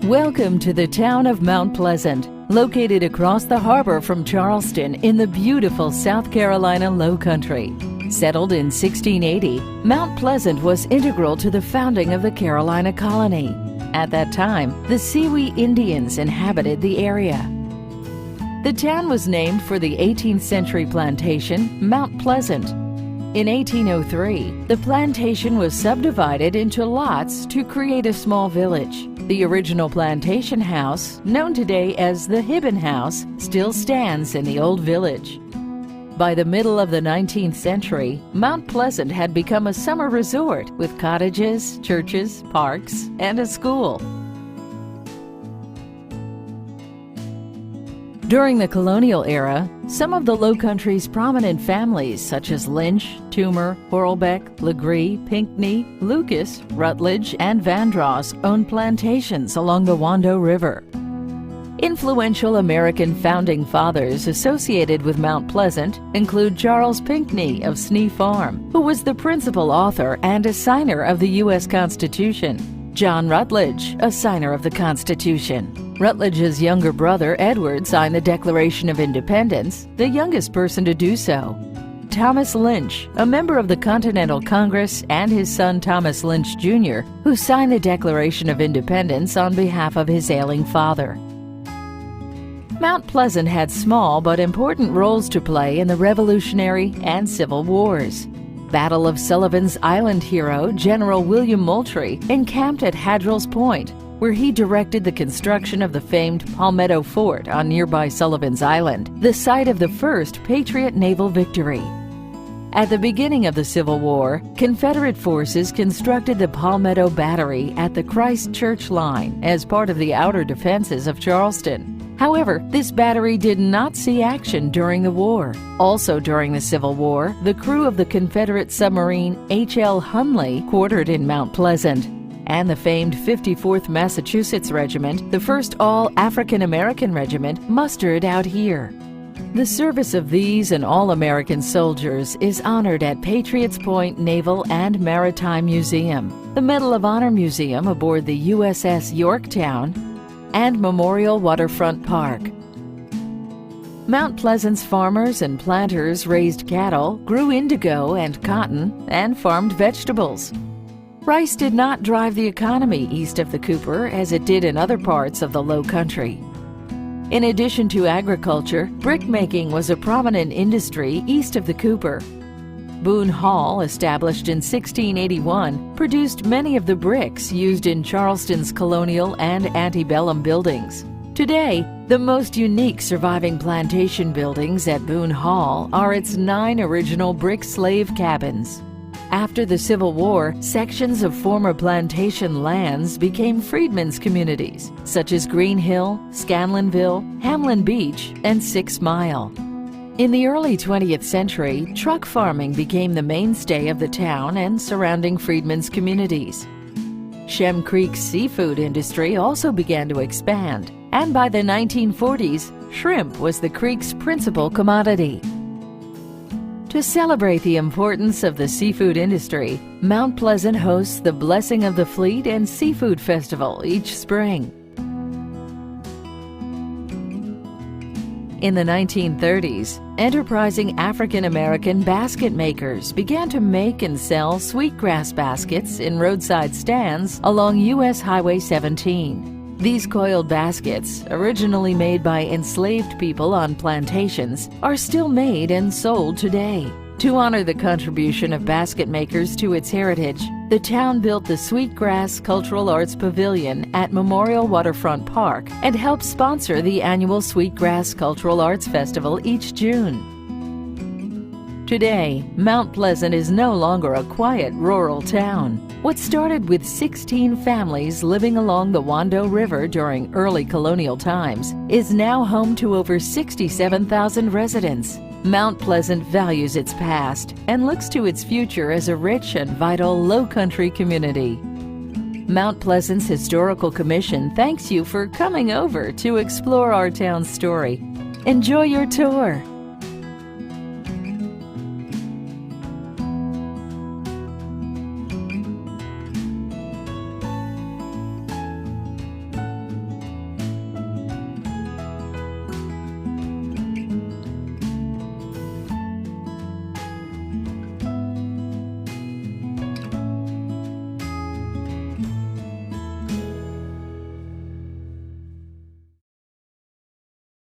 Welcome to the town of Mount Pleasant, located across the harbor from Charleston in the beautiful South Carolina Lowcountry. Settled in 1680, Mount Pleasant was integral to the founding of the Carolina colony. At that time, the Siwi Indians inhabited the area. The town was named for the 18th century plantation, Mount Pleasant. In 1803, the plantation was subdivided into lots to create a small village. The original plantation house, known today as the Hibbon House, still stands in the old village. By the middle of the 19th century, Mount Pleasant had become a summer resort with cottages, churches, parks, and a school. During the colonial era, some of the Lowcountry's prominent families such as Lynch, Toomer, Horlbeck, Legree, Pinckney, Lucas, Rutledge, and Vandross owned plantations along the Wando River. Influential American founding fathers associated with Mount Pleasant include Charles Pinckney of Snee Farm, who was the principal author and a signer of the U.S. Constitution; John Rutledge, a signer of the Constitution. Rutledge's younger brother, Edward, signed the Declaration of Independence, the youngest person to do so. Thomas Lynch, a member of the Continental Congress, and his son Thomas Lynch, Jr., who signed the Declaration of Independence on behalf of his ailing father. Mount Pleasant had small but important roles to play in the Revolutionary and Civil Wars. Battle of Sullivan's Island hero, General William Moultrie, encamped at Hadrill's Point, where he directed the construction of the famed Palmetto Fort on nearby Sullivan's Island, the site of the first Patriot naval victory. At the beginning of the Civil War, Confederate forces constructed the Palmetto Battery at the Christ Church line as part of the outer defenses of Charleston. However, this battery did not see action during the war. Also during the Civil War, the crew of the Confederate submarine H.L. Hunley quartered in Mount Pleasant, and the famed 54th Massachusetts Regiment, the first all-African-American regiment, mustered out here. The service of these and all-American soldiers is honored at Patriots Point Naval and Maritime Museum, the Medal of Honor Museum aboard the USS Yorktown, and Memorial Waterfront Park. Mount Pleasant's farmers and planters raised cattle, grew indigo and cotton, and farmed vegetables. Rice did not drive the economy east of the Cooper as it did in other parts of the Low Country. In addition to agriculture, brickmaking was a prominent industry east of the Cooper. Boone Hall, established in 1681, produced many of the bricks used in Charleston's colonial and antebellum buildings. Today, the most unique surviving plantation buildings at Boone Hall are its 9 original brick slave cabins. After the Civil War, sections of former plantation lands became freedmen's communities, such as Green Hill, Scanlanville, Hamlin Beach, and 6 Mile. In the early 20th century, truck farming became the mainstay of the town and surrounding freedmen's communities. Shem Creek's seafood industry also began to expand, and by the 1940s, shrimp was the creek's principal commodity. To celebrate the importance of the seafood industry, Mount Pleasant hosts the Blessing of the Fleet and Seafood Festival each spring. In the 1930s, enterprising African-American basket makers began to make and sell sweetgrass baskets in roadside stands along U.S. Highway 17. These coiled baskets, originally made by enslaved people on plantations, are still made and sold today. To honor the contribution of basket makers to its heritage, the town built the Sweetgrass Cultural Arts Pavilion at Memorial Waterfront Park and helped sponsor the annual Sweetgrass Cultural Arts Festival each June. Today, Mount Pleasant is no longer a quiet rural town. What started with 16 families living along the Wando River during early colonial times is now home to over 67,000 residents. Mount Pleasant values its past and looks to its future as a rich and vital Lowcountry community. Mount Pleasant's Historical Commission thanks you for coming over to explore our town's story. Enjoy your tour.